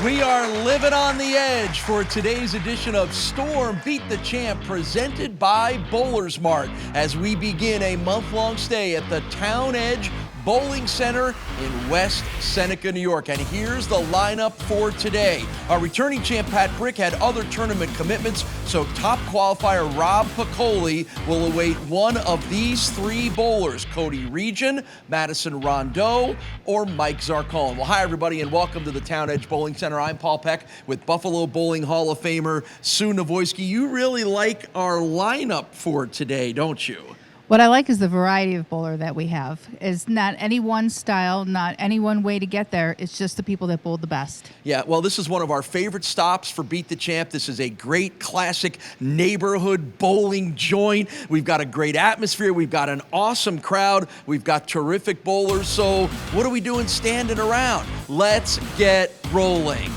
We are living on the edge for today's edition of Storm Beat the Champ, presented by BowlersMart, as we begin a month-long stay at the Town Edge Bowling Center in West Seneca, New York. And here's the lineup for today. Our returning champ, Pat Brick, had other tournament commitments, so top qualifier Rob Piccoli will await one of these three bowlers: Cody Regian, Madison Rondeau, or Mike Zarcone. Well, hi, everybody, and welcome to the Town Edge Bowling Center. I'm Paul Peck with Buffalo Bowling Hall of Famer Sue Nawojski. You really like our lineup for today, don't you? What I like is the variety of bowler that we have. It's not any one style, not any one way to get there. It's just the people that bowl the best. Yeah, well, this is one of our favorite stops for Beat the Champ. This is a great classic neighborhood bowling joint. We've got a great atmosphere. We've got an awesome crowd. We've got terrific bowlers. So what are we doing standing around? Let's get rolling.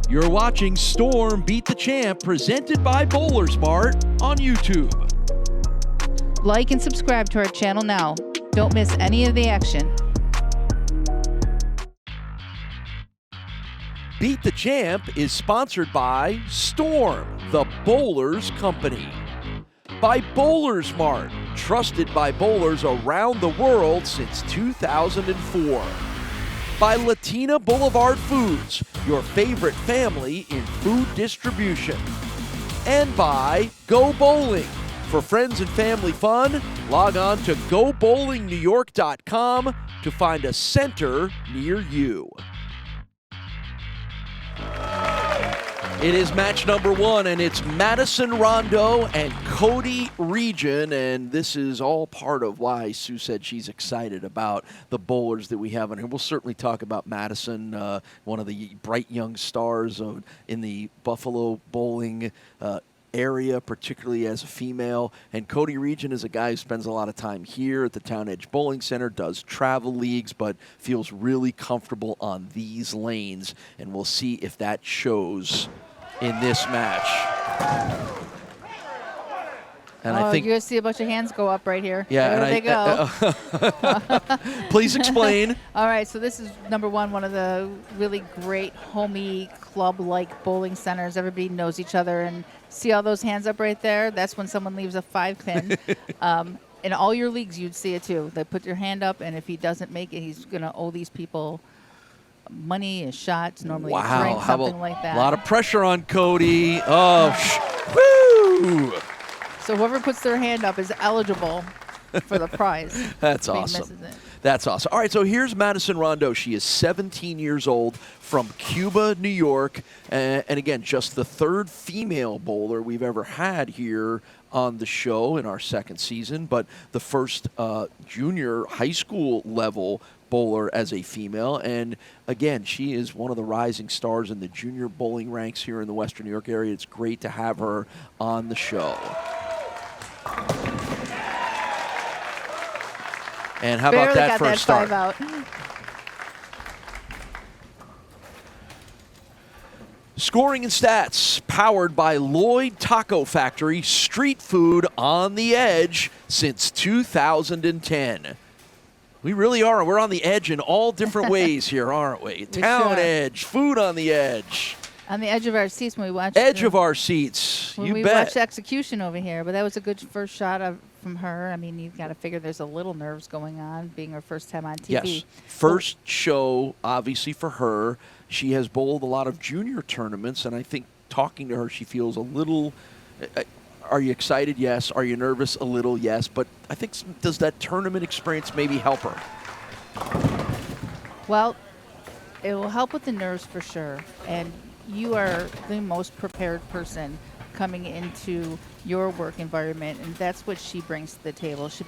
You're watching Storm Beat the Champ, presented by BowlersMart on YouTube. Like and subscribe to our channel now. Don't miss any of the action. Beat the Champ is sponsored by Storm, the Bowlers Company. By BowlersMart, trusted by bowlers around the world since 2004. By Latina Boulevard Foods, your favorite family in food distribution. And by Go Bowling. For friends and family fun, log on to GoBowlingNewYork.com to find a center near you. It is match number one, and it's Madison Rondeau and Cody Regian, and this is all part of why Sue said she's excited about the bowlers that we have on here. We'll certainly talk about Madison, one of the bright young stars in the Buffalo bowling area, particularly as a female. And Cody Regian is a guy who spends a lot of time here at the Town Edge Bowling Center, does travel leagues, but feels really comfortable on these lanes, and we'll see if that shows in this match. And I think you're going to see a bunch of hands go up right here. Yeah, there they go. Please explain. All right, so this is number one of the really great homey club-like bowling centers. Everybody knows each other, and see all those hands up right there? That's when someone leaves a 5-pin. In all your leagues, you'd see it too. They put your hand up, and if he doesn't make it, he's going to owe these people money, a shot, normally a drink, something like that. A lot of pressure on Cody. Oh, woo! So whoever puts their hand up is eligible for the prize. That's awesome. That's awesome. All right, so here's Madison Rondeau. She is 17 years old, from Cuba, New York, and again, just the third female bowler we've ever had here on the show in our second season, but the first junior high school level bowler as a female. And again, she is one of the rising stars in the junior bowling ranks here in the Western New York area. It's great to have her on the show. And how about that for a start? Out. Scoring and stats, powered by Lloyd Taco Factory, street food on the edge since 2010. We really are. We're on the edge in all different ways here, aren't we? Town edge, food on the edge. On the edge of our seats when we watched. Edge of our seats, when we watched execution over here, but that was a good first shot from her. I mean, you've got to figure there's a little nerves going on, being her first time on TV. Yes, first show, obviously, for her. She has bowled a lot of junior tournaments, and I think talking to her, she feels a little. Are you excited? Yes. Are you nervous? A little, yes. But I think, does that tournament experience maybe help her? Well, it will help with the nerves for sure. And you are the most prepared person coming into your work environment, and that's what she brings to the table. She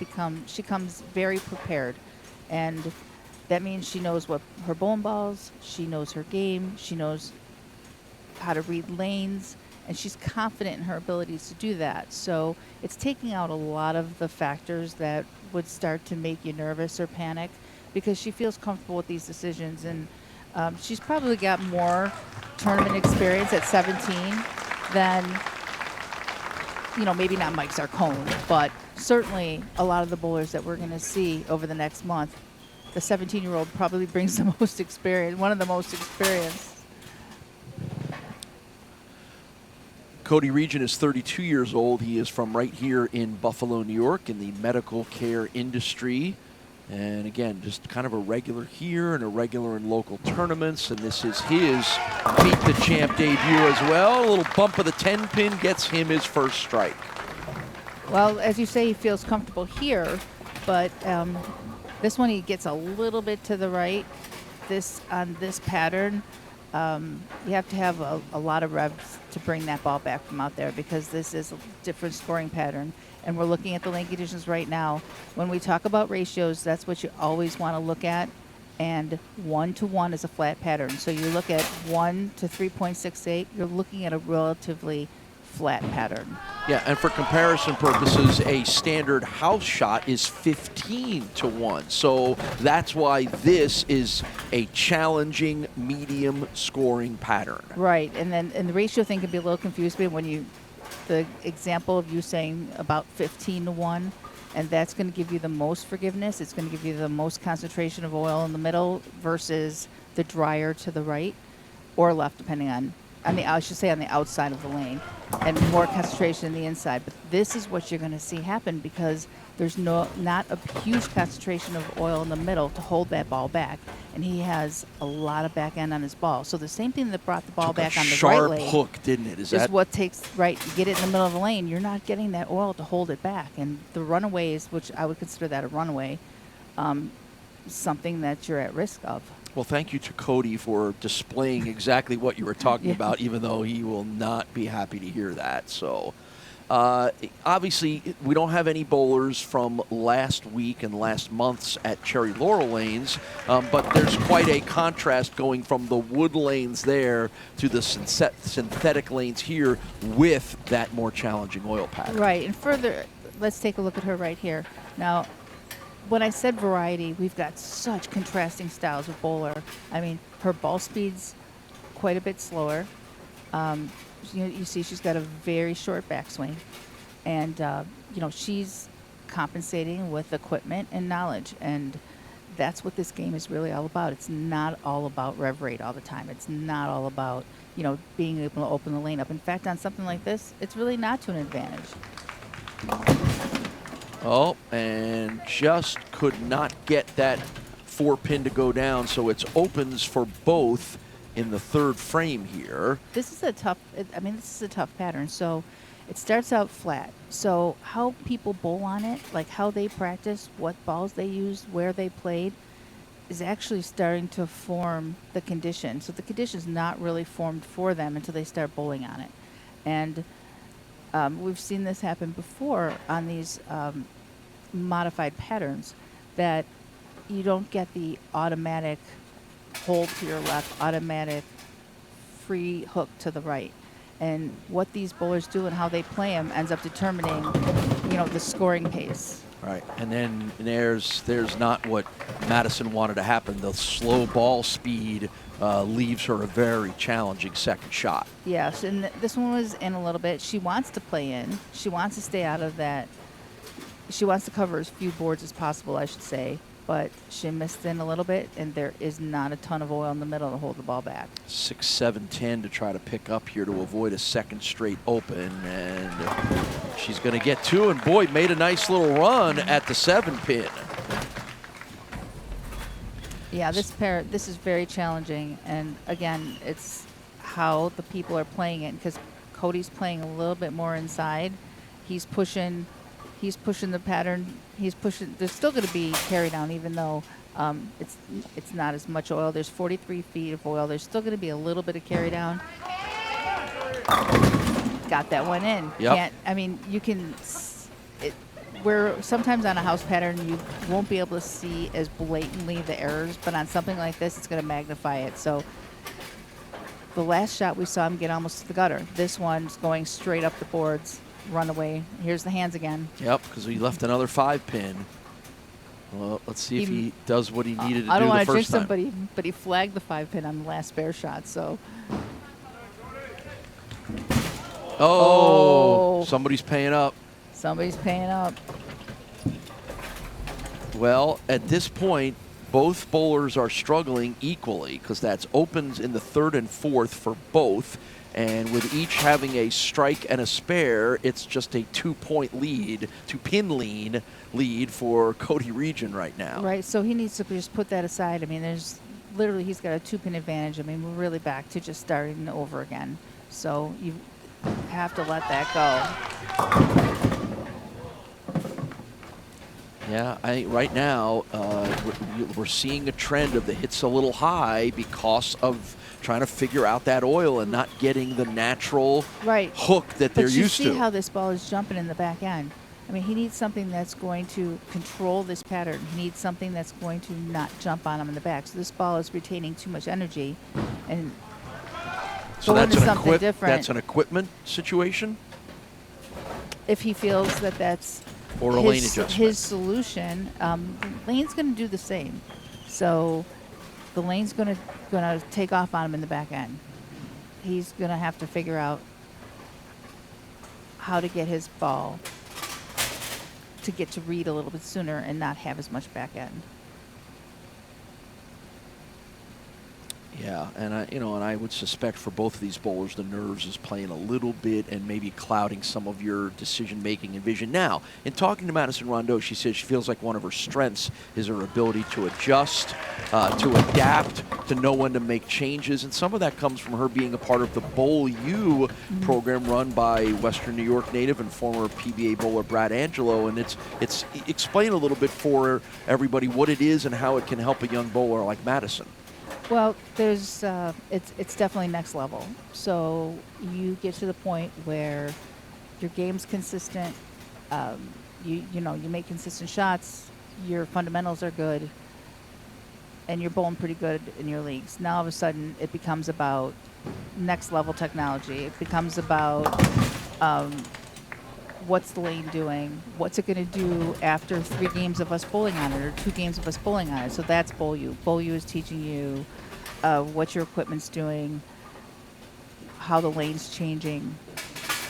comes very prepared, and that means she knows what her bowling balls, she knows her game, she knows how to read lanes, and she's confident in her abilities to do that. So it's taking out a lot of the factors that would start to make you nervous or panic, because she feels comfortable with these decisions. And she's probably got more tournament experience at 17 than, maybe not Mike Zarcone, but certainly a lot of the bowlers that we're going to see over the next month the 17-year-old probably brings the most experience, one of the most experienced. Cody Regian is 32 years old. He is from right here in Buffalo, New York, in the medical care industry. And again, just kind of a regular here and a regular in local tournaments. And this is his Beat the Champ debut as well. A little bump of the 10-pin gets him his first strike. Well, as you say, he feels comfortable here, but this one he gets a little bit to the right. On this pattern, you have to have a lot of revs to bring that ball back from out there, because this is a different scoring pattern. And we're looking at the lane conditions right now. When we talk about ratios, that's what you always want to look at. And 1 to 1 is a flat pattern. So you look at 1 to 3.68, you're looking at a relatively flat pattern. Yeah, and for comparison purposes, a standard house shot is 15 to 1. So that's why this is a challenging medium scoring pattern. Right, and the ratio thing can be a little confusing when the example of you saying about 15 to 1, and that's going to give you the most forgiveness. It's going to give you the most concentration of oil in the middle versus the drier to the right or left, depending on I should say on the outside of the lane, and more concentration in the inside. But this is what you're going to see happen, because there's not a huge concentration of oil in the middle to hold that ball back, and he has a lot of back end on his ball. So the same thing that brought the ball back on the right lane, sharp hook, didn't it? Is what takes you get it in the middle of the lane. You're not getting that oil to hold it back, and the runaways, which I would consider that a runaway, something that you're at risk of. Well, thank you to Cody for displaying exactly what you were talking about, even though he will not be happy to hear that. So, obviously, we don't have any bowlers from last week and last month's at Cherry Laurel lanes, but there's quite a contrast going from the wood lanes there to the synthetic lanes here with that more challenging oil pattern. Right, and further, let's take a look at her right here. Now, when I said variety, we've got such contrasting styles of bowler. I mean, her ball speed's quite a bit slower. You see she's got a very short backswing. And, she's compensating with equipment and knowledge. And that's what this game is really all about. It's not all about rev rate all the time. It's not all about, being able to open the lane up. In fact, on something like this, it's really not to an advantage. Oh, and just could not get that 4-pin to go down, so it's opens for both in the third frame here. This is a tough pattern. So it starts out flat. So how people bowl on it, like how they practice, what balls they used, where they played, is actually starting to form the condition. So the condition's not really formed for them until they start bowling on it. And we've seen this happen before on these modified patterns, that you don't get the automatic hold to your left, automatic free hook to the right. And what these bowlers do and how they play them ends up determining, the scoring pace. Right, and then there's not what Madison wanted to happen. The slow ball speed leaves her a very challenging second shot. Yes, and this one was in a little bit. She wants to play in. She wants to stay out of that. She wants to cover as few boards as possible, I should say. But she missed in a little bit, and there is not a ton of oil in the middle to hold the ball back. 6, 7, 10 to try to pick up here to avoid a second straight open. And she's going to get 2, and boy, made a nice little run at the 7-pin. Yeah, this is very challenging, and again, it's how the people are playing it, because Cody's playing a little bit more inside. He's pushing the pattern. He's pushing. There's still going to be carry down, even though it's not as much oil. There's 43 feet of oil. There's still going to be a little bit of carry down. Got that one in. Yep. You can. Where sometimes on a house pattern you won't be able to see as blatantly the errors, but on something like this, it's going to magnify it. So the last shot we saw him get almost to the gutter. This one's going straight up the boards, run away. Here's the hands again. Yep, because he left another 5-pin. Well, let's see if he does what he needed to do the first time. I don't want to jinx him, but he flagged the 5-pin on the last spare shot. So. Oh, somebody's paying up. Somebody's paying up. Well, at this point, both bowlers are struggling equally because that's opens in the 3rd and 4th for both. And with each having a strike and a spare, it's just a 2-point lead, 2-pin lead for Cody Regian right now. Right, so he needs to just put that aside. I mean, there's literally, he's got a 2-pin advantage. I mean, we're really back to just starting over again. So you have to let that go. Yeah, right now we're seeing a trend of the hits a little high because of trying to figure out that oil and not getting the natural hook that they're used to. But you see how this ball is jumping in the back end. I mean, he needs something that's going to control this pattern. He needs something that's going to not jump on him in the back. So this ball is retaining too much energy, and so that's an equipment situation. If he feels that that's or a lane adjustment, his solution, lane's going to do the same. So the lane's going to take off on him in the back end. He's going to have to figure out how to get his ball to get to read a little bit sooner and not have as much back end. Yeah, and I would suspect for both of these bowlers, the nerves is playing a little bit and maybe clouding some of your decision-making and vision. Now, in talking to Madison Rondeau, she says she feels like one of her strengths is her ability to adjust, to adapt, to know when to make changes, and some of that comes from her being a part of the Bowl U program run by Western New York native and former PBA bowler Brad Angelo, and it's explain a little bit for everybody what it is and how it can help a young bowler like Madison. Well, there's it's definitely next level. So you get to the point where your game's consistent. You make consistent shots. Your fundamentals are good, and you're bowling pretty good in your leagues. Now all of a sudden, it becomes about next level technology. It becomes about what's the lane doing? What's it going to do after 3 games of us bowling on it or 2 games of us bowling on it? So that's Bowl U. Bowl U is teaching you what your equipment's doing, how the lane's changing,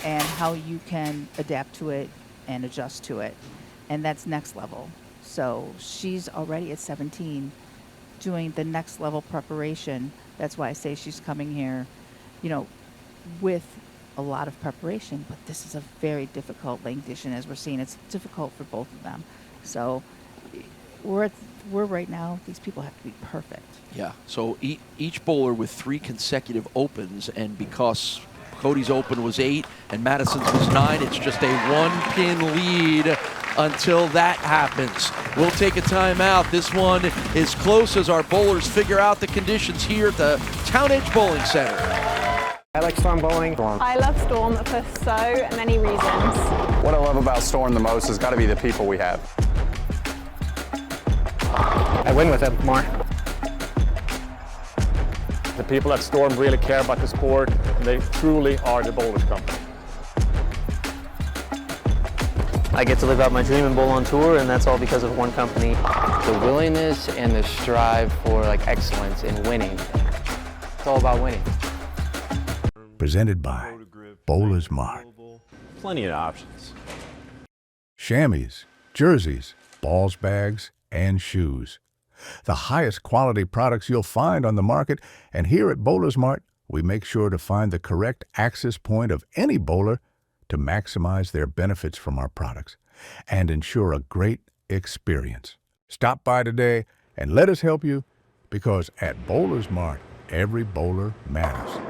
and how you can adapt to it and adjust to it. And that's next level. So she's already at 17 doing the next level preparation. That's why I say she's coming here, with a lot of preparation, but this is a very difficult lane condition, as we're seeing. It's difficult for both of them. So we're right now, these people have to be perfect. Yeah, so each bowler with 3 consecutive opens, and because Cody's open was 8 and Madison's was 9, it's just a 1-pin lead until that happens. We'll take a timeout. This one is close as our bowlers figure out the conditions here at the Town Edge Bowling Center. I like Storm bowling. I love Storm for so many reasons. What I love about Storm the most has got to be the people we have. I win with it more. The people at Storm really care about the sport, and they truly are the bowlers company. I get to live out my dream and bowl on tour, and that's all because of one company. The willingness and the strive for excellence in winning. It's all about winning. Presented by BowlersMart. Plenty of options. Chamois, jerseys, balls bags, and shoes. The highest quality products you'll find on the market, and here at BowlersMart, we make sure to find the correct access point of any bowler to maximize their benefits from our products and ensure a great experience. Stop by today and let us help you, because at BowlersMart, every bowler matters.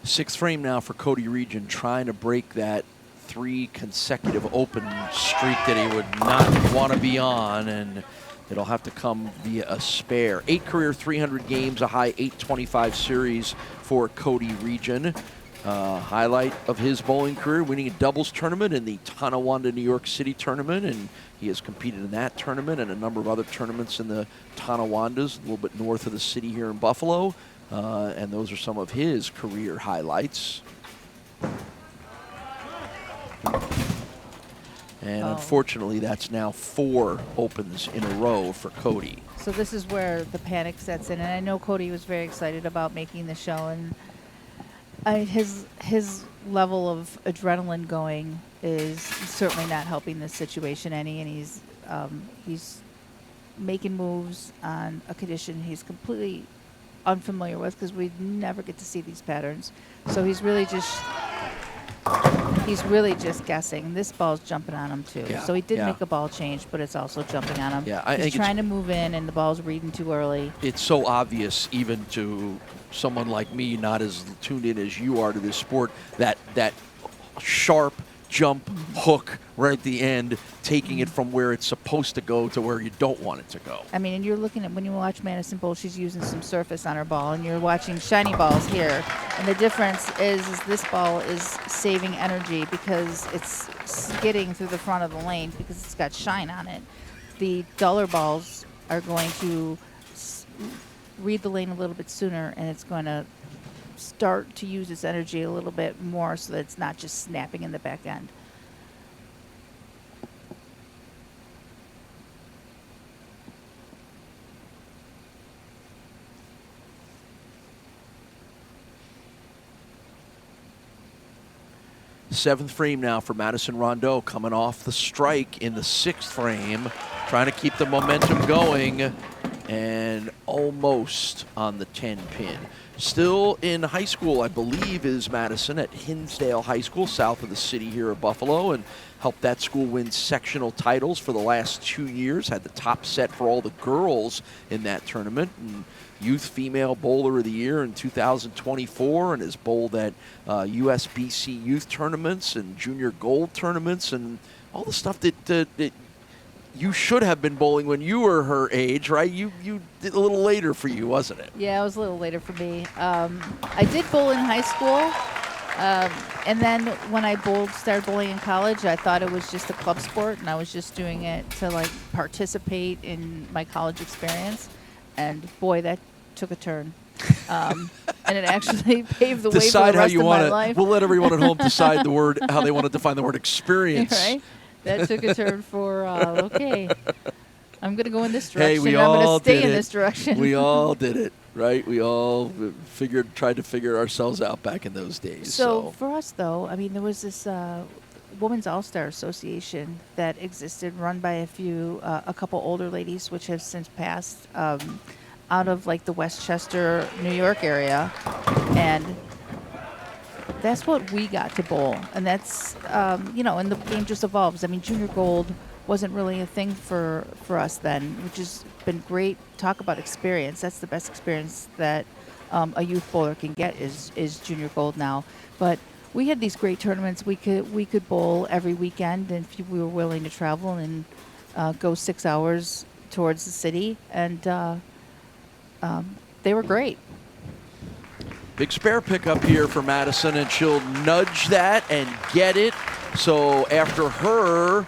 Sixth frame now for Cody Regian, trying to break that 3 consecutive open streak that he would not want to be on, and it'll have to come via a spare. 8 career 300 games, a high 825 series for Cody Regian. highlight of his bowling career, winning a doubles tournament in the Tonawanda, New York City tournament, and he has competed in that tournament and a number of other tournaments in the Tonawandas, a little bit north of the city here in Buffalo, and those are some of his career highlights. And unfortunately, that's now 4 opens in a row for Cody. So this is where the panic sets in, and I know Cody was very excited about making the show, and his level of adrenaline going is certainly not helping this situation any, and he's making moves on a condition he's completely unfamiliar with because we never get to see these patterns. So he's really just guessing. This ball's jumping on him too. Yeah, So he did yeah. make a ball change, but it's also jumping on him. Yeah, I think he's trying to move in, and the ball's reading too early. It's so obvious, even to someone like me, not as tuned in as you are to this sport, that sharp jump hook right at the end, taking it from where it's supposed to go to where you don't want it to go. I mean, and you're looking at, when you watch Madison bowl, she's using some surface on her ball, and you're watching shiny balls here. And the difference is this ball is saving energy because it's skidding through the front of the lane because it's got shine on it. The duller balls are going to read the lane a little bit sooner, and it's going to start to use its energy a little bit more so that it's not just snapping in the back end. Seventh frame now for Madison Rondeau, coming off the strike in the 6th frame, trying to keep the momentum going, and almost on the 10 pin. Still in high school, I believe, is Madison at Hinsdale High School, south of the city here of Buffalo, and helped that school win sectional titles for the last 2 years. Had the top set for all the girls in that tournament, and Youth Female Bowler of the Year in 2024, and has bowled at USBC youth tournaments and junior gold tournaments and all the stuff that you should have been bowling when you were her age, right? You did a little later for you, wasn't it? Yeah, it was a little later for me. I did bowl in high school, and then when I started bowling in college, I thought it was just a club sport, and I was just doing it to like participate in my college experience. And boy, that took a turn. And it actually paved the way for the rest of my life. We'll let everyone at home decide how they want to define the word experience. Right? That took a turn for, okay, I'm going to go in this direction. Hey, we I'm all going to stay did in it. this direction. We all did it, right? We all tried to figure ourselves out back in those days. So for us, though, I mean, there was this Women's All-Star Association that existed, run by a couple older ladies, which have since passed, out of like the Westchester, New York area, and that's what we got to bowl. And that's, and the game just evolves. I mean, junior gold wasn't really a thing for us then, which has been great. Talk about experience. That's the best experience that a youth bowler can get is junior gold now. But we had these great tournaments. We could bowl every weekend, and if we were willing to travel and go 6 hours towards the city, and they were great. Big spare pickup here for Madison, and she'll nudge that and get it. So after her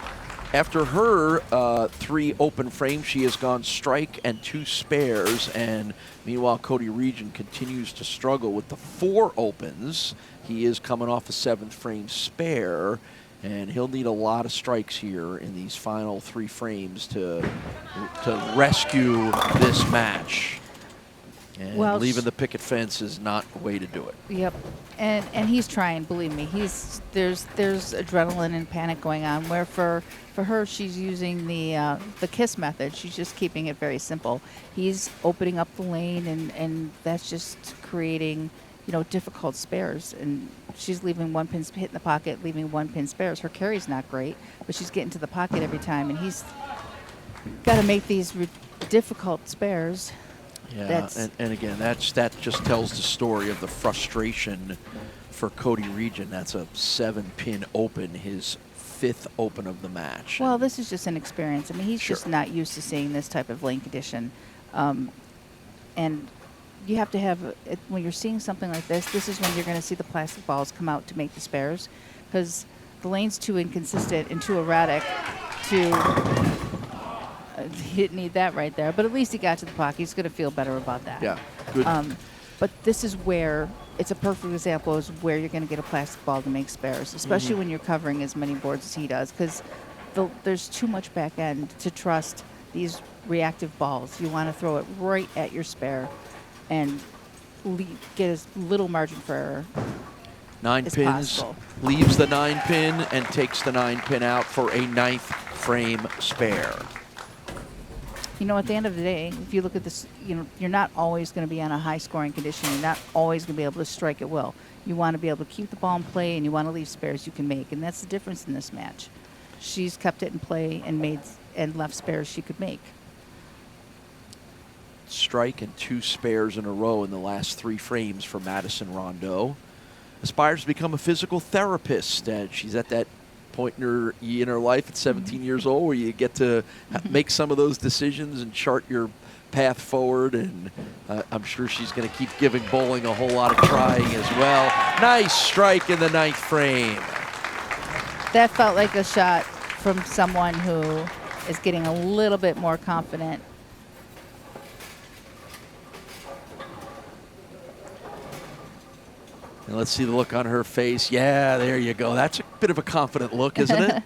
3 open frames, she has gone strike and 2 spares. And meanwhile, Cody Regian continues to struggle with the 4 opens. He is coming off a 7th frame spare, and he'll need a lot of strikes here in these final 3 frames to rescue this match. And leaving the picket fence is not the way to do it. Yep, and he's trying. Believe me, there's adrenaline and panic going on. Where for her, she's using the KISS method. She's just keeping it very simple. He's opening up the lane, and that's just creating difficult spares. And she's leaving 1 pin hit in the pocket, leaving 1 pin spares. Her carry's not great, but she's getting to the pocket every time, and he's got to make these difficult spares. Yeah, and again, that just tells the story of the frustration for Cody Regian. That's a 7-pin open, his 5th open of the match. Well, this is just an experience. I mean, he's just not used to seeing this type of lane condition. And you have to have, when you're seeing something like this is when you're going to see the plastic balls come out to make the spares, because the lane's too inconsistent and too erratic to, he didn't need that right there, but at least he got to the pocket. He's going to feel better about that. Yeah, good. But this is where, it's a perfect example of where you're going to get a plastic ball to make spares, especially when you're covering as many boards as he does, because there's too much back end to trust these reactive balls. You want to throw it right at your spare and get as little margin for error 9 as pins, possible. leaves the 9 pin and takes the 9 pin out for a 9th frame spare. You know, at the end of the day, if you look at this, you know, you're not always going to be on a high scoring condition. You're not always going to be able to strike at will. You want to be able to keep the ball in play, and you want to leave spares you can make, and that's the difference in this match. She's kept it in play and left spares she could make. Strike and 2 spares in a row in the last 3 frames for Madison Rondeau. Aspires to become a physical therapist. She's at that point in her life at 17 years old where you get to make some of those decisions and chart your path forward, and I'm sure she's going to keep giving bowling a whole lot of trying as well. Nice strike in the 9th frame. That felt like a shot from someone who is getting a little bit more confident. And let's see the look on her face. Yeah, there you go. That's a bit of a confident look, isn't it?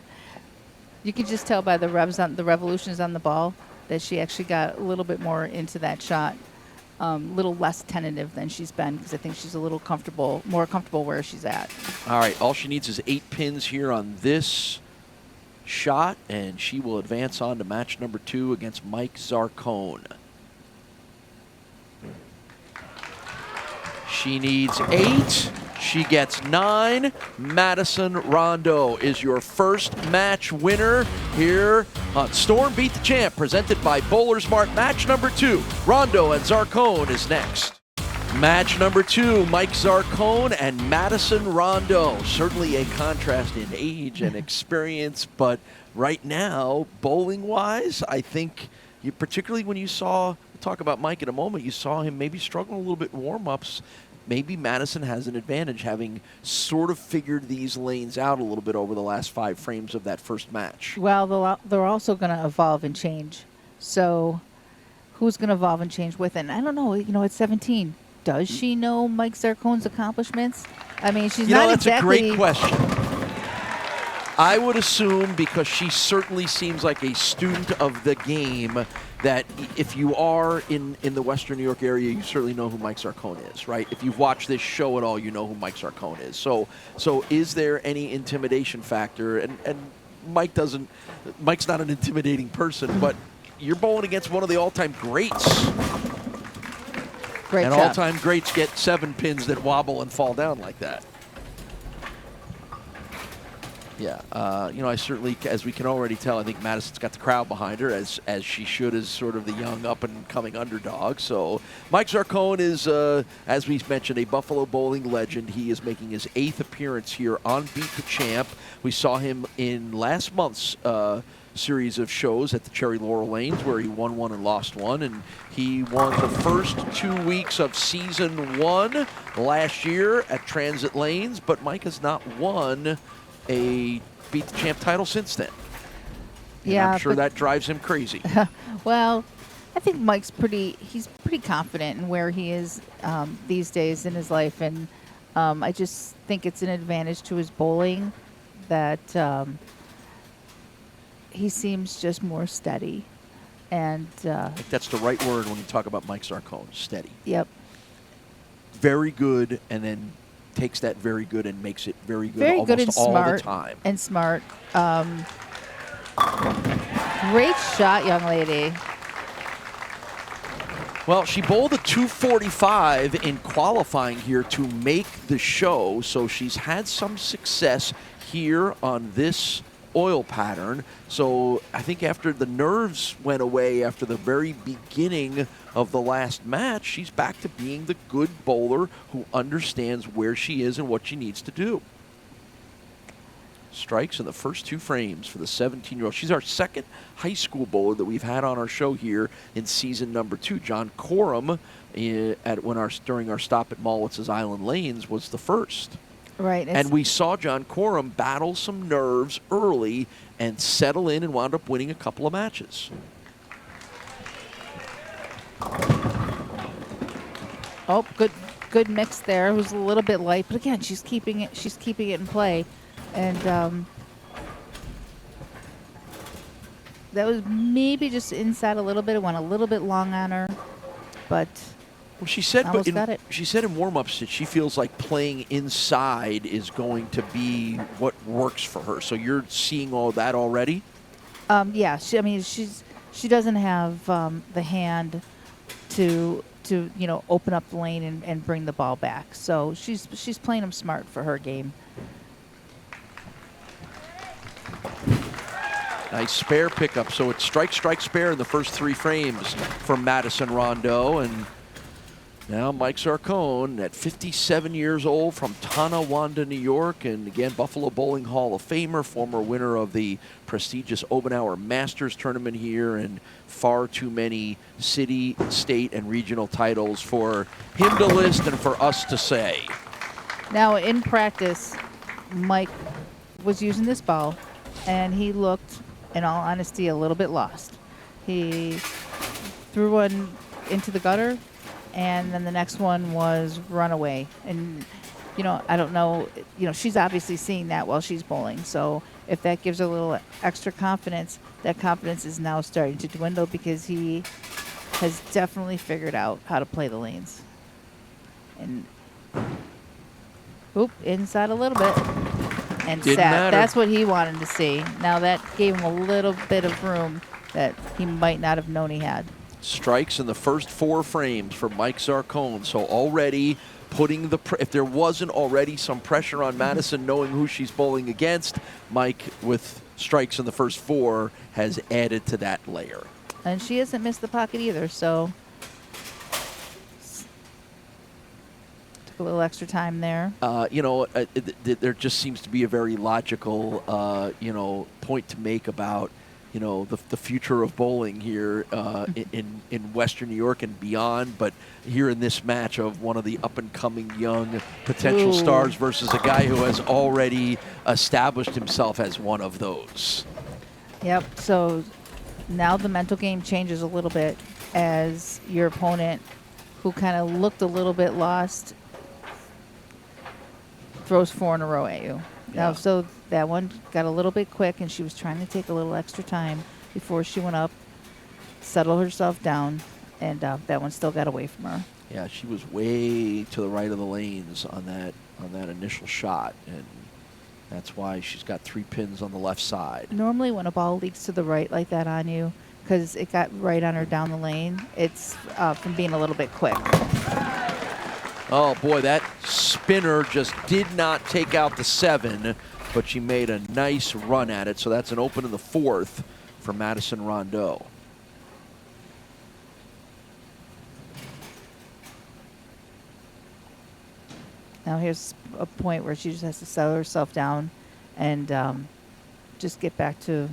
You can just tell by the revolutions on the ball that she actually got a little bit more into that shot, a little less tentative than she's been, because I think she's a little more comfortable where she's at. All right, all she needs is 8 pins here on this shot, and she will advance on to match number 2 against Mike Zarcone. She needs 8. She gets 9. Madison Rondeau is your first match winner here on Storm Beat the Champ, presented by BowlersMart. Match number 2, Rondeau and Zarcone is next. Match number 2, Mike Zarcone and Madison Rondeau. Certainly a contrast in age and experience, but right now, bowling-wise, I think, particularly when you saw, we'll talk about Mike in a moment, you saw him maybe struggle a little bit in warm-ups. Maybe Madison has an advantage, having sort of figured these lanes out a little bit over the last 5 frames of that first match. Well, they're also going to evolve and change. So who's going to evolve and change with it? And I don't know. You know, at 17, does she know Mike Zarcone's accomplishments? I mean, she's not exactly... That's a great question. I would assume, because she certainly seems like a student of the game, that if you are in the Western New York area, you certainly know who Mike Zarcone is, right? If you've watched this show at all, you know who Mike Zarcone is. So is there any intimidation factor? And Mike's not an intimidating person, but you're bowling against one of the all-time greats. Great and job. all-time greats get 7 pins that wobble and fall down like that. Yeah, you know, I certainly, as we can already tell, I think Madison's got the crowd behind her, as she should, as sort of the young up-and-coming underdog. So Mike Zarcone is, as we mentioned, a Buffalo bowling legend. He is making his 8th appearance here on Beat the Champ. We saw him in last month's series of shows at the Cherry Laurel Lanes, where he won 1 and lost 1, and he won the first 2 weeks of season 1 last year at Transit Lanes, but Mike has not won a Beat the Champ title since then. And yeah, I'm sure that drives him crazy. Well, I think Mike's he's pretty confident in where he is these days in his life, and I just think it's an advantage to his bowling that he seems just more steady. And I think that's the right word when you talk about Mike Zarcone, steady. Yep. Very good, and then takes that very good and makes it very good Very almost good and all smart the time. And smart. Great shot, young lady. Well, she bowled a 245 in qualifying here to make the show, so she's had some success here on this oil pattern. So I think after the nerves went away after the very beginning of the last match, she's back to being the good bowler who understands where she is and what she needs to do. Strikes in the first 2 frames for the 17-year-old. She's our second high school bowler that we've had on our show here in season number 2. John Corum, during our stop at Molitz's Island Lanes, was the first. Right. And we saw John Corum battle some nerves early and settle in and wound up winning a couple of matches. Oh, good mix there. It was a little bit light, but again, she's keeping it in play. And that was maybe just inside a little bit. It went a little bit long on her, but well, she said got it. She said in warm-ups that she feels like playing inside is going to be what works for her. So you're seeing all that already? Yeah. She doesn't have the hand to open up the lane and bring the ball back. So she's playing them smart for her game. Nice spare pickup. So it's strike, spare in the first 3 frames for Madison Rondeau. And now Mike Zarcone at 57 years old from Tonawanda, New York. And again, Buffalo Bowling Hall of Famer, former winner of the prestigious Obenauer Masters tournament here, and far too many city, state, and regional titles for him to list and for us to say. Now, in practice, Mike was using this ball, and he looked, in all honesty, a little bit lost. He threw one into the gutter, and then the next one was run away. And, I don't know, she's obviously seeing that while she's bowling. So if that gives her a little extra confidence, that confidence is now starting to dwindle because he has definitely figured out how to play the lanes. And, inside a little bit. And Didn't sat. matter. That's what he wanted to see. Now that gave him a little bit of room that he might not have known he had. Strikes in the first 4 frames for Mike Zarcone. So already putting if there wasn't already some pressure on Madison knowing who she's bowling against, Mike with strikes in the first 4 has added to that layer. And she hasn't missed the pocket either, so took a little extra time there. There just seems to be a very logical, point to make about, the future of bowling here in Western New York and beyond. But here in this match of one of the up-and-coming young potential stars versus a guy who has already established himself as one of those. Yep. So now the mental game changes a little bit as your opponent, who kind of looked a little bit lost, throws 4 in a row at you. Yeah. Now, so that one got a little bit quick, and she was trying to take a little extra time before she went up, settle herself down, and that one still got away from her. Yeah, she was way to the right of the lanes on that initial shot, and that's why she's got 3 pins on the left side. Normally when a ball leaks to the right like that on you, because it got right on her down the lane, it's from being a little bit quick. Oh, boy, that spinner just did not take out the 7, but she made a nice run at it. So that's an open in the 4th for Madison Rondeau. Now here's a point where she just has to settle herself down and just get back to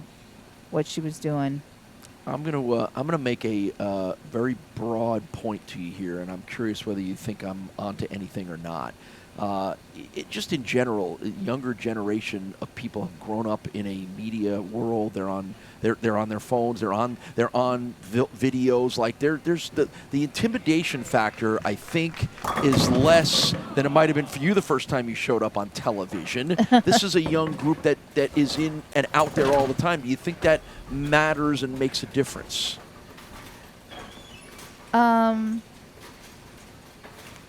what she was doing. I'm gonna make a very broad point to you here, and I'm curious whether you think I'm onto anything or not. Just in general, younger generation of people have grown up in a media world. They're on their phones. They're on videos. Like there's the intimidation factor, I think, is less than it might have been for you the first time you showed up on television. This is a young group that is in and out there all the time. Do you think that matters and makes a difference?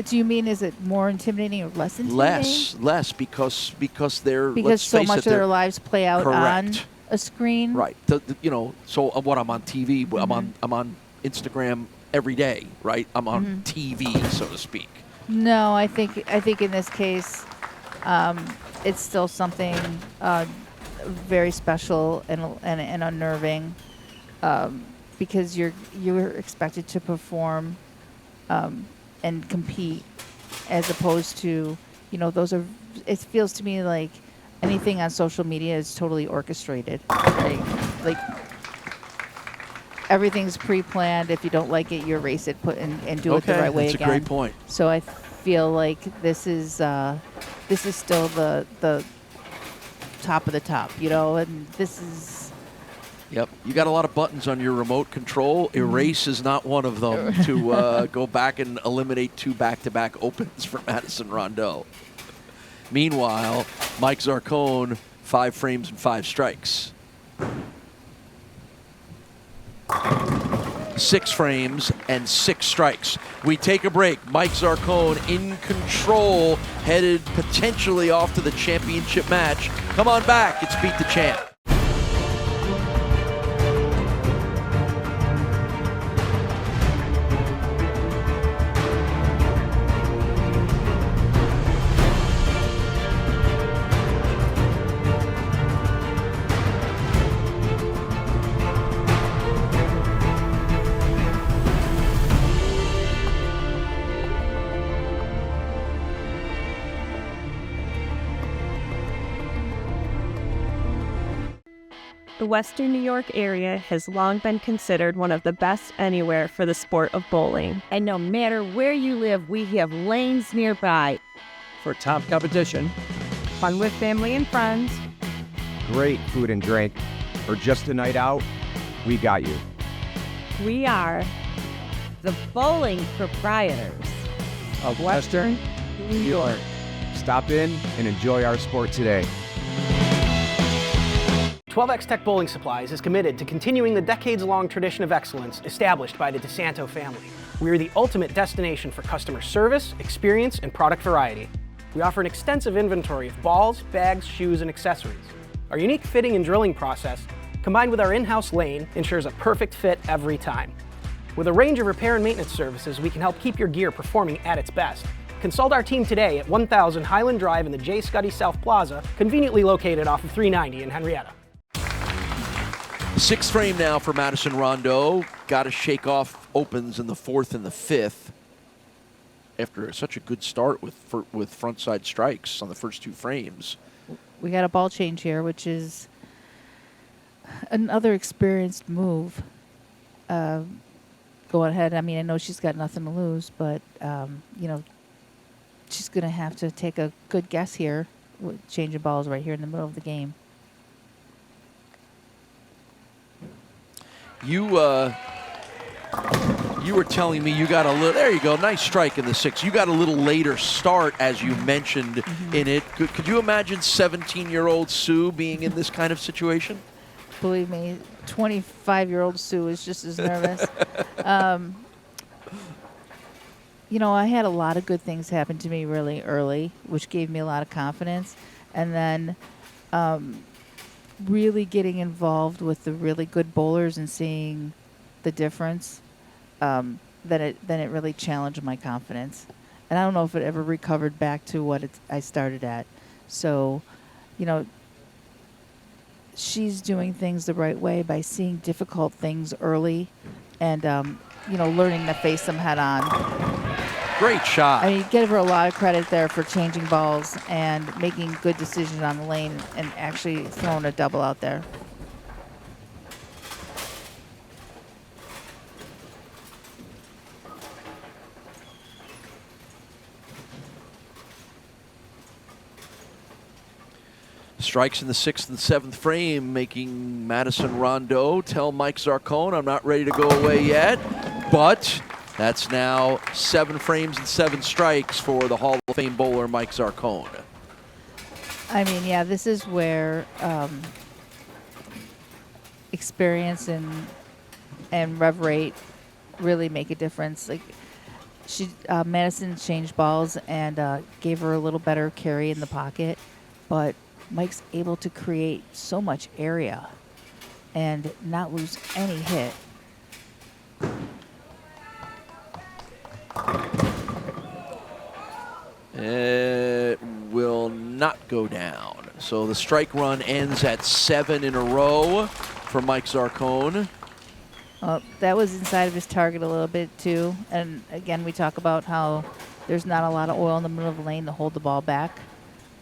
Do you mean, is it more intimidating or less intimidating? Less because they're, because let's so face much it, of their lives play out on correct. a screen. Right. So what I'm on TV, I'm on Instagram every day, right? I'm on TV, so to speak. No, I think in this case, it's still something very special and unnerving, because you're expected to perform and compete, as opposed to, those are, it feels to me like anything on social media is totally orchestrated. Like everything's pre-planned. If you don't like it, you erase it, and do it the right way that's again. a great point. So I feel like this is still the top of the top, and this is. Yep, you got a lot of buttons on your remote control. Erase is not one of them to go back and eliminate 2 back-to-back opens for Madison Rondeau. Meanwhile, Mike Zarcone, 5 frames and 5 strikes. 6 frames and 6 strikes. We take a break. Mike Zarcone in control, headed potentially off to the championship match. Come on back. It's Beat the Champ. The Western New York area has long been considered one of the best anywhere for the sport of bowling. And no matter where you live, we have lanes nearby. For top competition, fun with family and friends, great food and drink, or just a night out, we got you. We are the Bowling Proprietors of Western New York. Stop in and enjoy our sport today. 12X Tech Bowling Supplies is committed to continuing the decades-long tradition of excellence established by the DeSanto family. We are the ultimate destination for customer service, experience, and product variety. We offer an extensive inventory of balls, bags, shoes, and accessories. Our unique fitting and drilling process, combined with our in-house lane, ensures a perfect fit every time. With a range of repair and maintenance services, we can help keep your gear performing at its best. Consult our team today at 1000 Highland Drive in the J. Scuddy South Plaza, conveniently located off of 390 in Henrietta. 6th frame now for Madison Rondeau. Got to shake off opens in the 4th and the 5th after such a good start with frontside strikes on the first 2 frames. We got a ball change here, which is another experienced move. Go ahead. I mean, I know she's got nothing to lose, but, she's going to have to take a good guess here with changing balls right here in the middle of the game. You were telling me you got a little, there you go, nice strike in the 6th. You got a little later start, as you mentioned in it. Could you imagine 17-year-old Sue being in this kind of situation? Believe me, 25-year-old Sue is just as nervous. I had a lot of good things happen to me really early, which gave me a lot of confidence. And then really getting involved with the really good bowlers and seeing the difference, then it really challenged my confidence. And I don't know if it ever recovered back to what I started at. So, she's doing things the right way by seeing difficult things early and, learning to face them head on. Great shot. I mean, give her a lot of credit there for changing balls and making good decisions on the lane and actually throwing a double out there. Strikes in the 6th and 7th frame, making Madison Rondeau tell Mike Zarcone, I'm not ready to go away yet, but that's now 7 frames and 7 strikes for the Hall of Fame bowler Mike Zarcone. I mean, yeah, this is where experience and rev rate really make a difference. Like Madison changed balls and gave her a little better carry in the pocket, but Mike's able to create so much area and not lose any hit. It will not go down. So the strike run ends at 7 in a row for Mike Zarcone. That was inside of his target a little bit too. And again, we talk about how there's not a lot of oil in the middle of the lane to hold the ball back.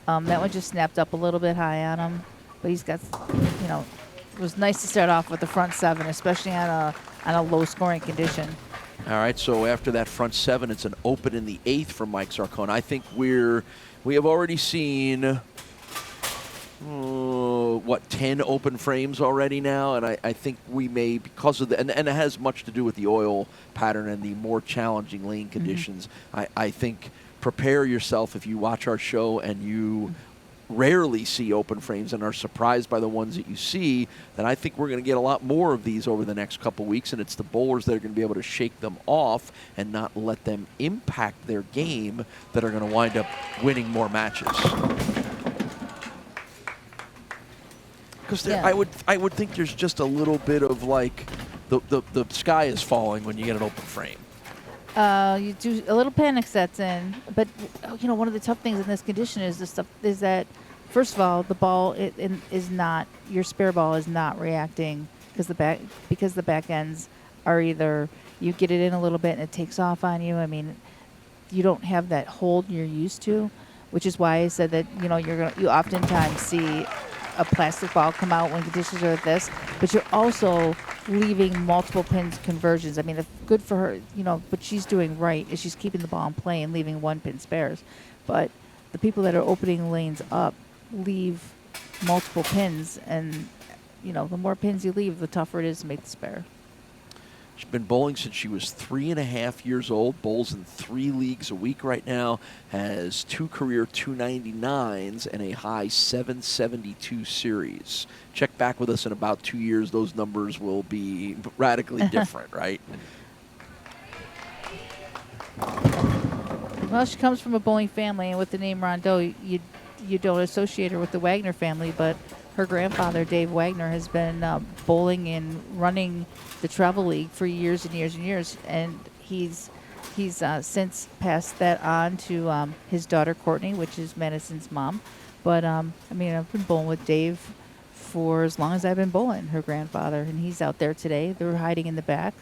That one just snapped up a little bit high on him, but he's got, it was nice to start off with the front 7, especially on a low-scoring condition. All right, so after that front 7, it's an open in the 8th for Mike Zarcone. I think we have already seen 10 open frames already now, and I think we may, because of the, and it has much to do with the oil pattern and the more challenging lane conditions. I think prepare yourself if you watch our show and you rarely see open frames and are surprised by the ones that you see, then I think we're going to get a lot more of these over the next couple weeks, and it's the bowlers that are going to be able to shake them off and not let them impact their game that are going to wind up winning more matches. Because I would think there's just a little bit of like the sky is falling when you get an open frame. You do a little panic sets in, but one of the tough things in this condition is that first of all, the ball is not, your spare ball is not reacting because the back ends are either you get it in a little bit and it takes off on you. I mean, you don't have that hold you're used to, which is why I said that you oftentimes see a plastic ball come out when conditions are like this, but you're also leaving multiple pins conversions. I mean, good for her, what she's doing right is she's keeping the ball in play and leaving 1 pin spares. But the people that are opening lanes up leave multiple pins, and the more pins you leave, the tougher it is to make the spare. She's been bowling since she was 3.5 years old, bowls in 3 leagues a week right now, has 2 career 299s and a high 772 series. Check back with us in about 2 years. Those numbers will be radically different, right? Well, she comes from a bowling family, and with the name Rondeau, you don't associate her with the Wagner family, but her grandfather, Dave Wagner, has been bowling and running the travel league for years and years and years, and he's since passed that on to his daughter Courtney, which is Madison's mom. But I've been bowling with Dave for as long as I've been bowling, her grandfather, and he's out there today. They're hiding in the back.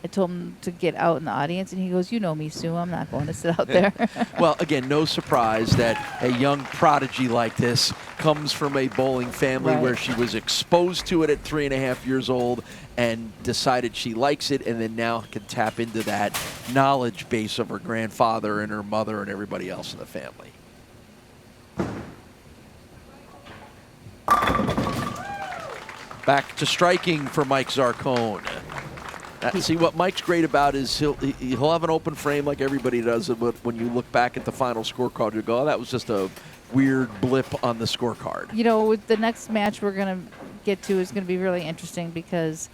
I told him to get out in the audience, and he goes, "You know me, Sue. I'm not going to sit out there." Well, again, no surprise that a young prodigy like this comes from a bowling family where she was exposed to it at 3.5 years old and decided she likes it, and then now can tap into that knowledge base of her grandfather and her mother and everybody else in the family. Back to striking for Mike Zarcone. See, what Mike's great about is he'll have an open frame like everybody does, but when you look back at the final scorecard, you go, "Oh, that was just a weird blip on the scorecard." With the next match we're going to get to is going to be really interesting because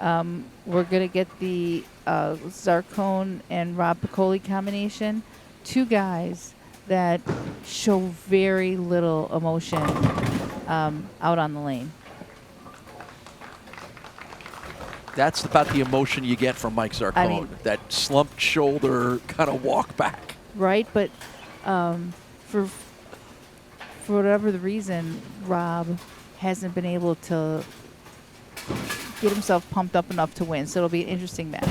we're going to get the Zarcone and Rob Piccoli combination. 2 guys that show very little emotion out on the lane. That's about the emotion you get from Mike Zarcone, that slumped shoulder kind of walk back. Right, but for whatever the reason, Rob hasn't been able to get himself pumped up enough to win, so it'll be an interesting match.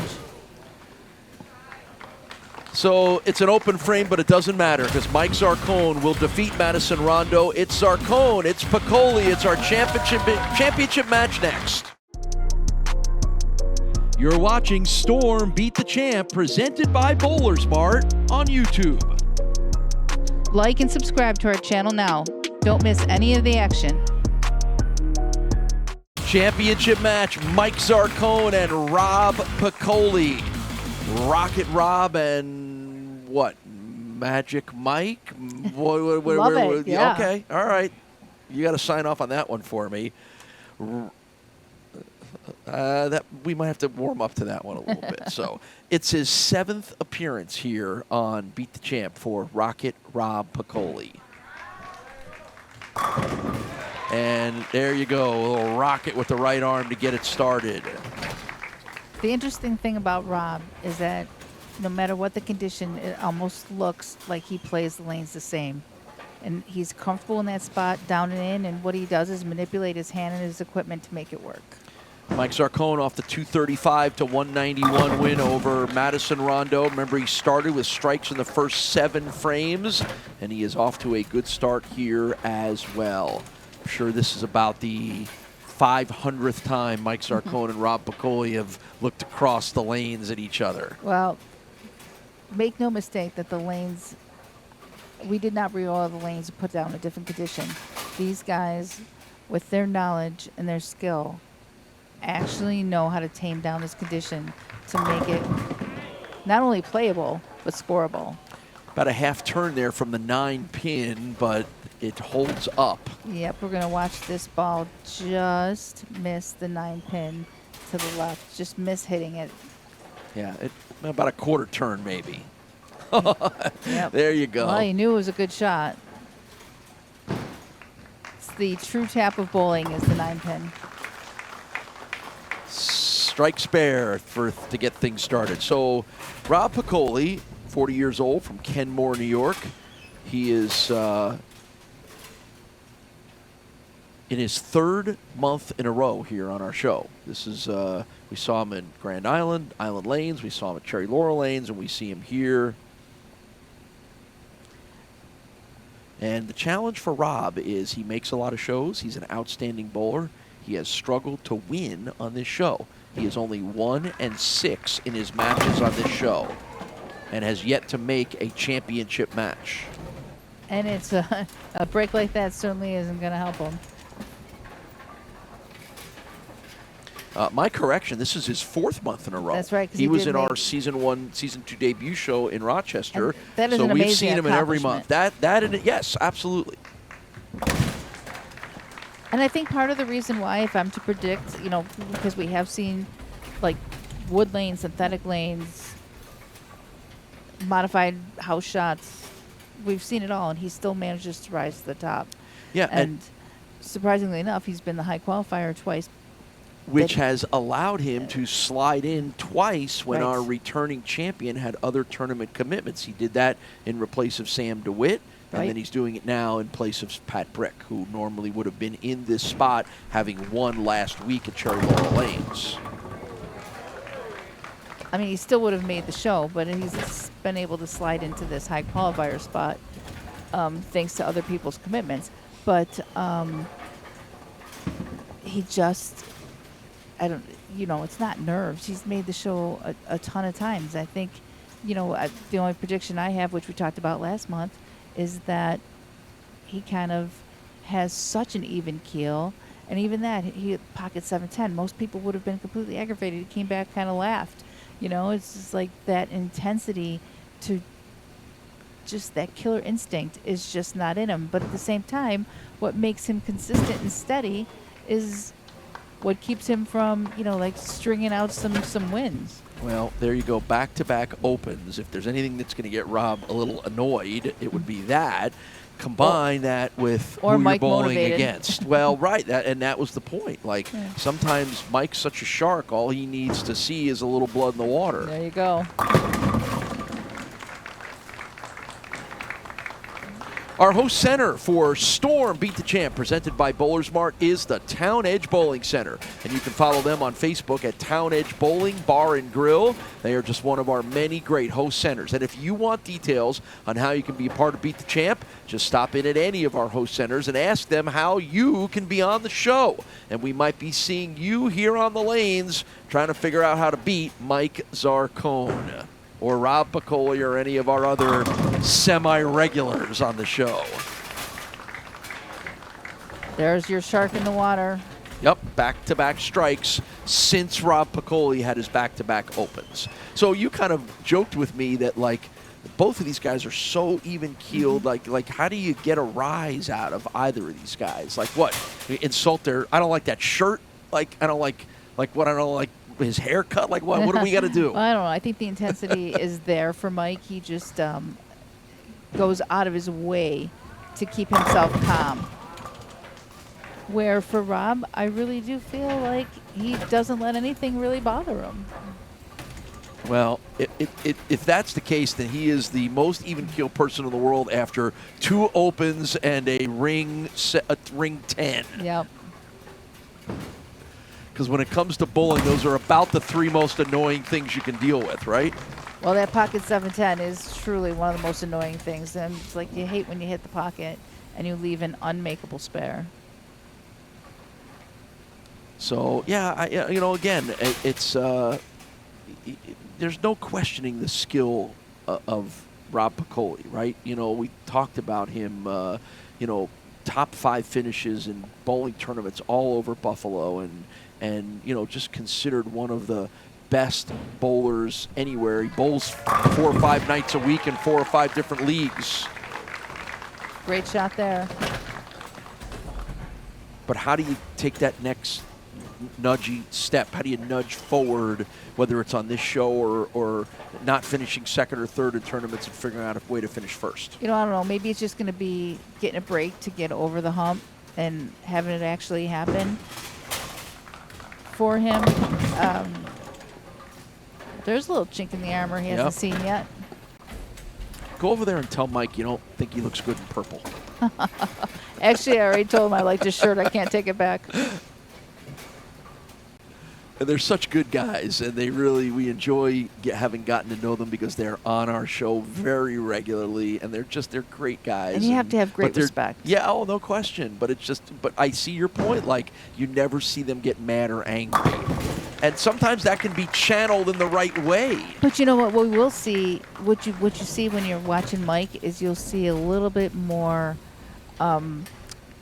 So it's an open frame, but it doesn't matter because Mike Zarcone will defeat Madison Rondeau. It's Zarcone, it's Piccoli, it's our championship match next. You're watching Storm Beat the Champ, presented by BowlersMart on YouTube. Like and subscribe to our channel now. Don't miss any of the action. Championship match, Mike Zarcone and Rob Piccoli. Rocket Rob and what? Magic Mike? Love it, yeah. Okay, all right. You got to sign off on that one for me. That we might have to warm up to that one a little bit. So it's his 7th appearance here on Beat the Champ for Rocket Rob Piccoli. And there you go, a little rocket with the right arm to get it started. The interesting thing about Rob is that no matter what the condition, it almost looks like he plays the lanes the same. And he's comfortable in that spot, down and in, and what he does is manipulate his hand and his equipment to make it work. Mike Zarcone off the 235 to 191 win over Madison Rondeau. Remember, he started with strikes in the first 7 frames, and he is off to a good start here as well. I'm sure this is about the 500th time Mike Zarcone and Rob Piccoli have looked across the lanes at each other. Well, make no mistake that the lanes, we did not re-oil the lanes and put down a different condition. These guys, with their knowledge and their skill, actually know how to tame down this condition to make it not only playable, but scoreable. About a half turn there from the 9-pin, but it holds up. Yep, we're going to watch this ball just miss the 9-pin to the left, just miss hitting it. Yeah, about a quarter turn maybe. Yep. There you go. Well, you knew it was a good shot. It's the true tap of bowling is the 9-pin. Strike spare to get things started. So Rob Piccoli, 40 years old, from Kenmore, New York. He is in his 3rd month in a row here on our show. This is we saw him in Grand Island, Island Lanes. We saw him at Cherry Laurel Lanes, and we see him here. And the challenge for Rob is he makes a lot of shows. He's an outstanding bowler. He has struggled to win on this show. He is only 1-6 in his matches on this show and has yet to make a championship match. And it's a break like that certainly isn't going to help him. My correction, this is his 4th month in a row. That's right. He was in our season 1, season 2 debut show in Rochester. And that is so an we've amazing seen him in every month. Yes, absolutely. And I think part of the reason why, if I'm to predict, because we have seen like wood lanes, synthetic lanes, modified house shots, we've seen it all, and he still manages to rise to the top. Yeah, and surprisingly enough, he's been the high qualifier twice. Which has allowed him to slide in twice when our returning champion had other tournament commitments. He did that in replace of Sam DeWitt, and then he's doing it now in place of Pat Brick, who normally would have been in this spot, having won last week at Cherry Laurel Lanes. I mean, he still would have made the show, but he's been able to slide into this high qualifier spot thanks to other people's commitments. But he just, it's not nerves. He's made the show a ton of times. I think, the only prediction I have, which we talked about last month, is that he kind of has such an even keel. And even that, he pocket 710. Most people would have been completely aggravated. He came back, kind of laughed. It's just like that intensity to just that killer instinct is just not in him. But at the same time, what makes him consistent and steady is what keeps him from, stringing out some wins. Well, there you go. Back-to-back opens. If there's anything that's going to get Rob a little annoyed, it would be that. Combine that with who Mike you're bowling motivated. against. Well, right, that was the point. Like, sometimes Mike's such a shark, all he needs to see is a little blood in the water. There you go. Our host center for Storm Beat the Champ, presented by BowlersMart, is the Town Edge Bowling Center. And you can follow them on Facebook at Town Edge Bowling Bar and Grill. They are just one of our many great host centers. And if you want details on how you can be a part of Beat the Champ, just stop in at any of our host centers and ask them how you can be on the show. And we might be seeing you here on the lanes trying to figure out how to beat Mike Zarcone or Rob Piccoli or any of our other semi-regulars on the show. There's your shark in the water. Yep, back-to-back strikes since Rob Piccoli had his back-to-back opens. So you kind of joked with me that, like, both of these guys are so even-keeled. Like how do you get a rise out of either of these guys? Like what? Insult their, I don't like that shirt. Like, I don't like what? I don't like his haircut. Like what? What do we got to do? Well, I don't know. I think the intensity is there for Mike. He just goes out of his way to keep himself calm. Where for Rob, I really do feel like he doesn't let anything really bother him. Well, if that's the case, then he is the most even-keeled person in the world after 2 opens and a ring 10. Yep. Because when it comes to bowling, those are about the 3 most annoying things you can deal with, right? Well, that pocket 710 is truly one of the most annoying things. And it's like you hate when you hit the pocket and you leave an unmakeable spare. So, yeah, again, it's there's no questioning the skill of Rob Piccoli, right? We talked about him, top 5 finishes in bowling tournaments all over Buffalo and just considered one of the best bowlers anywhere. He bowls 4 or 5 nights a week in 4 or 5 different leagues. Great shot there. But how do you take that next nudgy step? How do you nudge forward, whether it's on this show or not finishing second or third in tournaments and figuring out a way to finish first? I don't know. Maybe it's just going to be getting a break to get over the hump and having it actually happen for him. There's a little chink in the armor he hasn't seen yet. Go over there and tell Mike you don't think he looks good in purple. Actually, I already told him I liked his shirt. I can't take it back. And they're such good guys, and we enjoy having gotten to know them because they're on our show very regularly, and they're great guys. And you have to have great respect. Yeah, no question. But but I see your point. Like, you never see them get mad or angry. And sometimes that can be channeled in the right way. But you know what we will see, what you see when you're watching Mike is you'll see a little bit more kind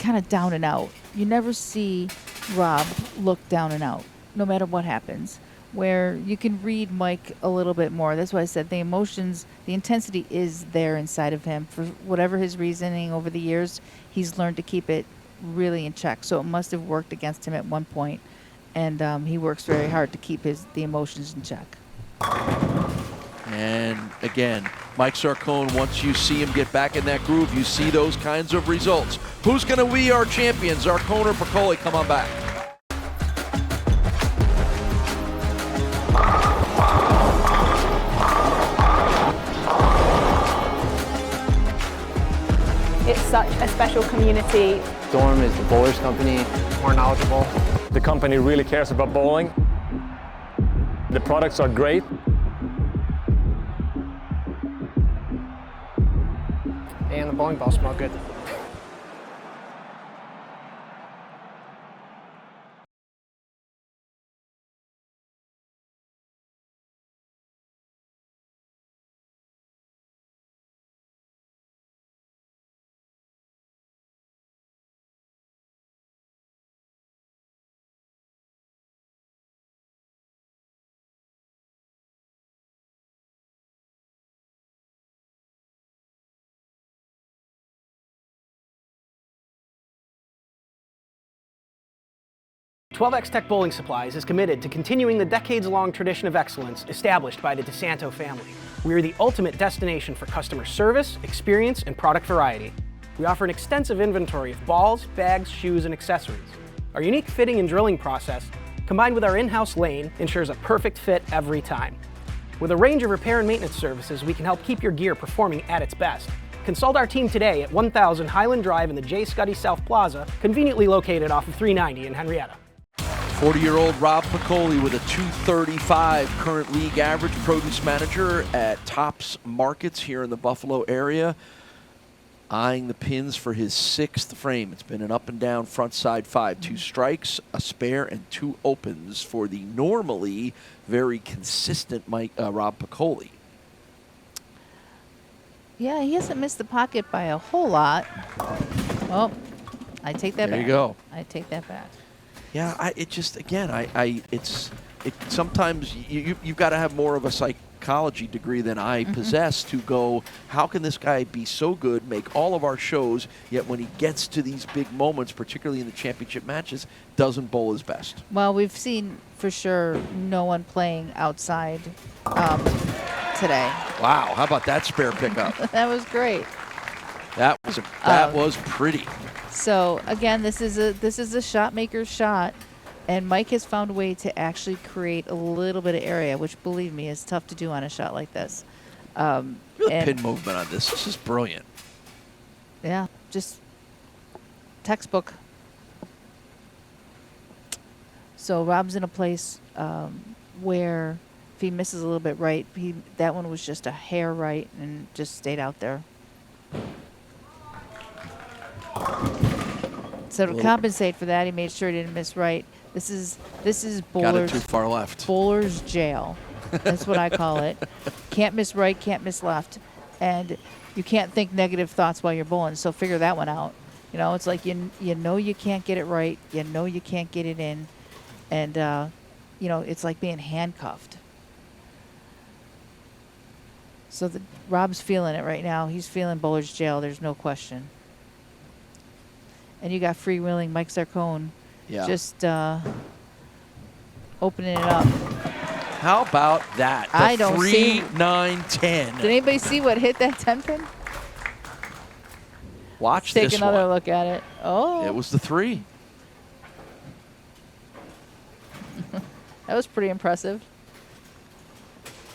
of down and out. You never see Rob look down and out, no matter what happens, where you can read Mike a little bit more. That's why I said the emotions, the intensity is there inside of him. For whatever his reasoning over the years, he's learned to keep it really in check. So it must have worked against him at one point. And he works very hard to keep the emotions in check. And again, Mike Zarcone, once you see him get back in that groove, you see those kinds of results. Who's going to be our champion, Zarcone or Piccoli? Come on back. It's such a special community. Storm is the bowlers company, more knowledgeable. The company really cares about bowling. The products are great. And the bowling balls smell good. .12X Tech Bowling Supplies is committed to continuing the decades-long tradition of excellence established by the DeSanto family. We are the ultimate destination for customer service, experience, and product variety. We offer an extensive inventory of balls, bags, shoes, and accessories. Our unique fitting and drilling process, combined with our in-house lane, ensures a perfect fit every time. With a range of repair and maintenance services, we can help keep your gear performing at its best. Consult our team today at 1000 Highland Drive in the J. Scuddy South Plaza, conveniently located off of 390 in Henrietta. 40-year-old Rob Piccoli with a 235 current league average, produce manager at Tops Markets here in the Buffalo area, eyeing the pins for his 6th frame. It's been an up and down front side 5, 2 strikes, a spare, and 2 opens for the normally very consistent Rob Piccoli. Yeah, he hasn't missed the pocket by a whole lot. Oh, I take that back. There you go. I take that back. Yeah, sometimes you've got to have more of a psychology degree than I possess to go, how can this guy be so good, make all of our shows, yet when he gets to these big moments, particularly in the championship matches, doesn't bowl his best? Well, we've seen for sure no one playing outside today. Wow, how about that spare pickup? That was great. That was pretty. So again, this is a shot maker's shot, and Mike has found a way to actually create a little bit of area, which, believe me, is tough to do on a shot like this. Pin movement on this. This is brilliant. Yeah, just textbook. So Rob's in a place where if he misses a little bit right, that one was just a hair right and just stayed out there. So to compensate for that, he made sure he didn't miss right. This is bowler's, got it too far left. Bowler's jail. That's what I call it. Can't miss right, can't miss left. And you can't think negative thoughts while you're bowling, so figure that one out. You know, it's like you know you can't get it right, you know you can't get it in, and you know, it's like being handcuffed. So Rob's feeling it right now. He's feeling bowler's jail, there's no question. And you got freewheeling Mike Zarcone just opening it up. How about that? The I don't 3, see 9, 10. Did anybody see what hit that 10 pin? Watch Take this another one. look at it. Oh. It was the 3. That was pretty impressive.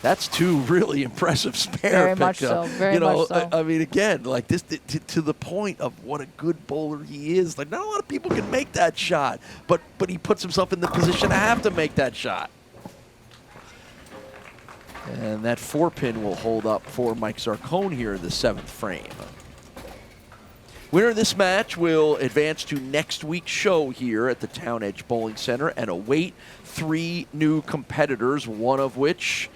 That's 2 really impressive spare. Very much so. Very much so. I mean, again, like this to the point of what a good bowler he is. Like, not a lot of people can make that shot, but he puts himself in the position to have to make that shot. And that 4-pin will hold up for Mike Zarcone here in the 7th frame. Winner of this match will advance to next week's show here at the Town Edge Bowling Center and await 3 new competitors, one of which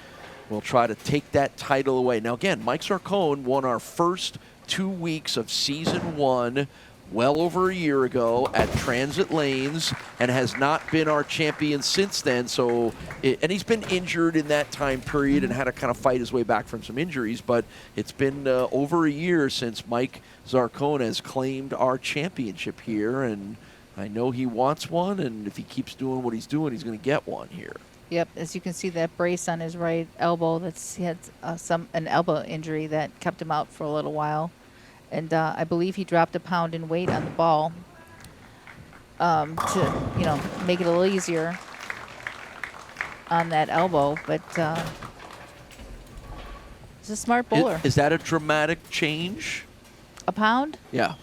will try to take that title away. Now again, Mike Zarcone won our first 2 weeks of season 1 well over a year ago at Transit Lanes and has not been our champion since then. So, and he's been injured in that time period and had to kind of fight his way back from some injuries, but it's been over a year since Mike Zarcone has claimed our championship here, and I know he wants one, and if he keeps doing what he's doing, he's going to get one here. Yep, as you can see, that brace on his right elbow, he had an elbow injury that kept him out for a little while. And I believe he dropped a pound in weight on the ball to, you know, make it a little easier on that elbow. But he's a smart bowler. Is that a dramatic change? A pound? Yeah.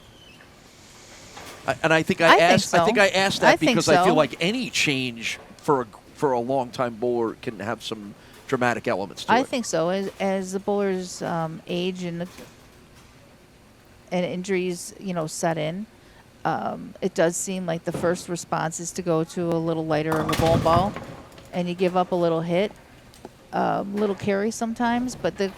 I think I asked that because I feel like any change for a long-time bowler can have some dramatic elements to it. I think so. As the bowlers age and injuries, you know, set in, it does seem like the first response is to go to a little lighter of a bowling ball, and you give up a little hit, little carry sometimes. But the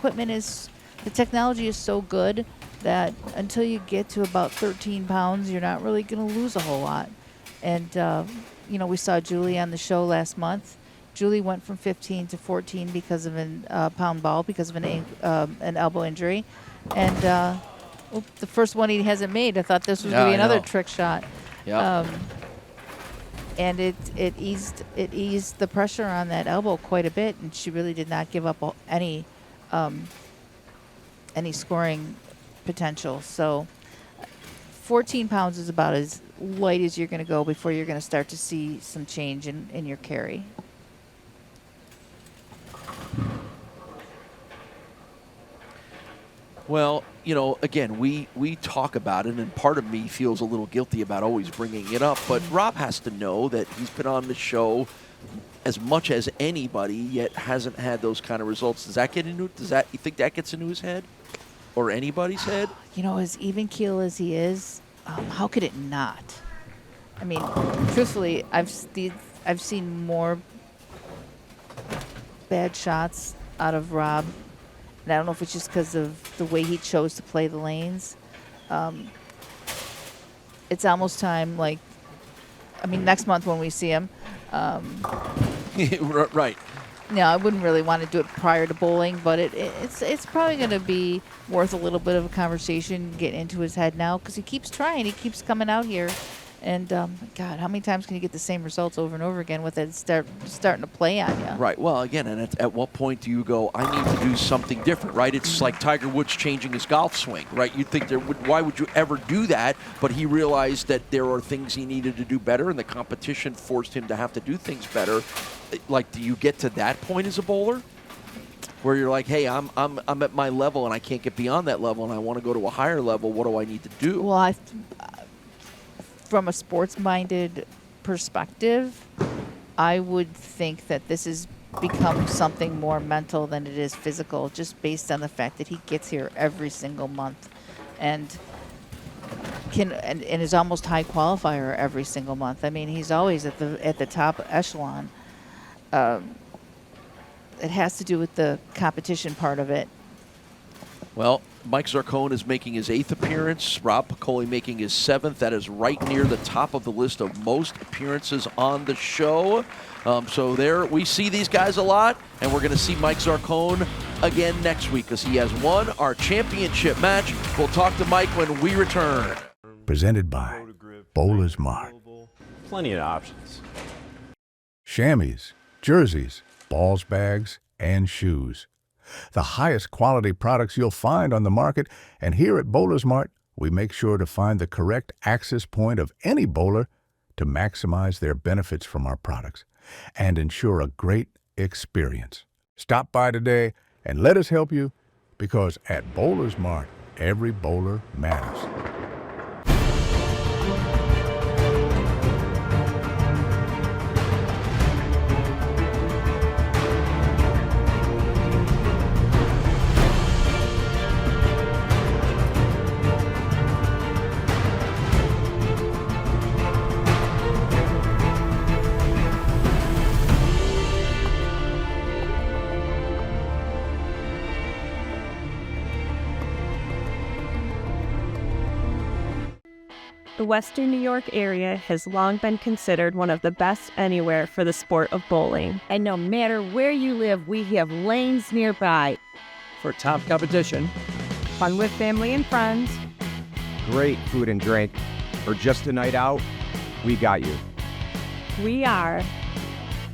technology is so good that until you get to about 13 pounds, you're not really going to lose a whole lot. And you know, we saw Julie on the show last month. Julie went from 15 to 14 because of a pound ball, because of an elbow injury, and. The first one he hasn't made. I thought this was going to be another trick shot. Yeah. And it eased the pressure on that elbow quite a bit, and she really did not give up any scoring potential. So 14 pounds is about as light as you're going to go before you're going to start to see some change in your carry. Well, you know, again, we talk about it, and part of me feels a little guilty about always bringing it up, but Rob has to know that he's been on the show as much as anybody, yet hasn't had those kind of results. Does that get into it? You think that gets into his head or anybody's head? You know, as even keel as he is, how could it not? I mean, truthfully, I've seen more bad shots out of Rob. And I don't know if it's just because of the way he chose to play the lanes. It's almost time, like, I mean, next month when we see him. Right. No, I wouldn't really want to do it prior to bowling, but it's probably going to be worth a little bit of a conversation, get into his head now, because he keeps trying. He keeps coming out here. And, God, how many times can you get the same results over and over again with it starting to play on you? Right. Well, again, and at what point do you go, I need to do something different, right? It's like Tiger Woods changing his golf swing, right? You'd think why would you ever do that? But he realized that there are things he needed to do better, and the competition forced him to have to do things better. Like, do you get to that point as a bowler? Where you're like, hey, I'm at my level, and I can't get beyond that level, and I want to go to a higher level. What do I need to do? Well, from a sports-minded perspective, I would think that this has become something more mental than it is physical, just based on the fact that he gets here every single month and is almost high qualifier every single month. I mean, he's always at the top echelon. It has to do with the competition part of it. Well, Mike Zarcone is making his 8th appearance. Rob Piccoli making his 7th. That is right near the top of the list of most appearances on the show. So there, we see these guys a lot, and we're going to see Mike Zarcone again next week because he has won our championship match. We'll talk to Mike when we return. Presented by BowlersMart. Plenty of options. Chamois, jerseys, balls bags, and shoes. The highest quality products you'll find on the market, and here at BowlersMart, we make sure to find the correct access point of any bowler to maximize their benefits from our products and ensure a great experience. Stop by today and let us help you, because at BowlersMart, every bowler matters. The Western New York area has long been considered one of the best anywhere for the sport of bowling. And no matter where you live, we have lanes nearby. For top competition, Fun with family and friends. great food and drink, or just a night out, we got you. We are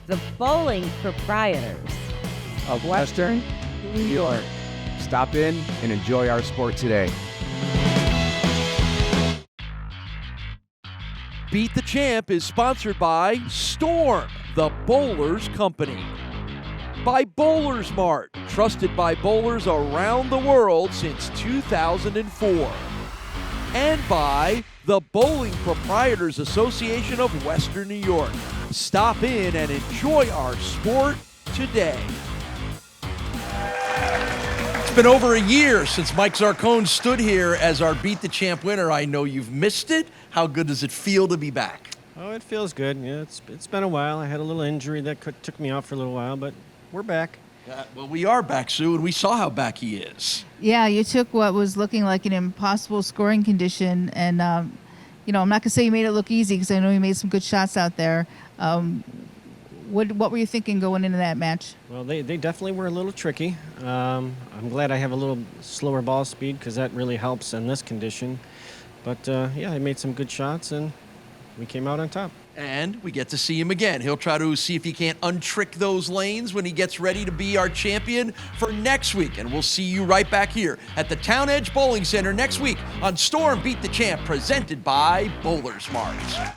The Bowling Proprietors Of Western New York. Stop in and enjoy our sport today. Beat the Champ is sponsored by Storm, the Bowlers Company. By BowlersMart, trusted by bowlers around the world since 2004. And by the Bowling Proprietors Association of Western New York. Stop in and enjoy our sport today. It's been over a year since Mike Zarcone stood here as our Beat the Champ winner. I know you've missed it. How good does it feel to be back? Oh, it feels good. Yeah, it's been a while. I had a little injury that took me out for a little while, but we're back. Well, we are back, Sue, and we saw how back he is. Yeah, you took what was looking like an impossible scoring condition, and I'm not going to say you made it look easy because I know you made some good shots out there. What were you thinking going into that match? Well, they definitely were a little tricky. I'm glad I have a little slower ball speed because that really helps in this condition. But, yeah, I made some good shots, and we came out on top. And we get to see him again. He'll try to see if he can't untrick those lanes when he gets ready to be our champion for next week. And we'll see you right back here at the Town Edge Bowling Center next week on Storm Beat the Champ, presented by BowlersMart.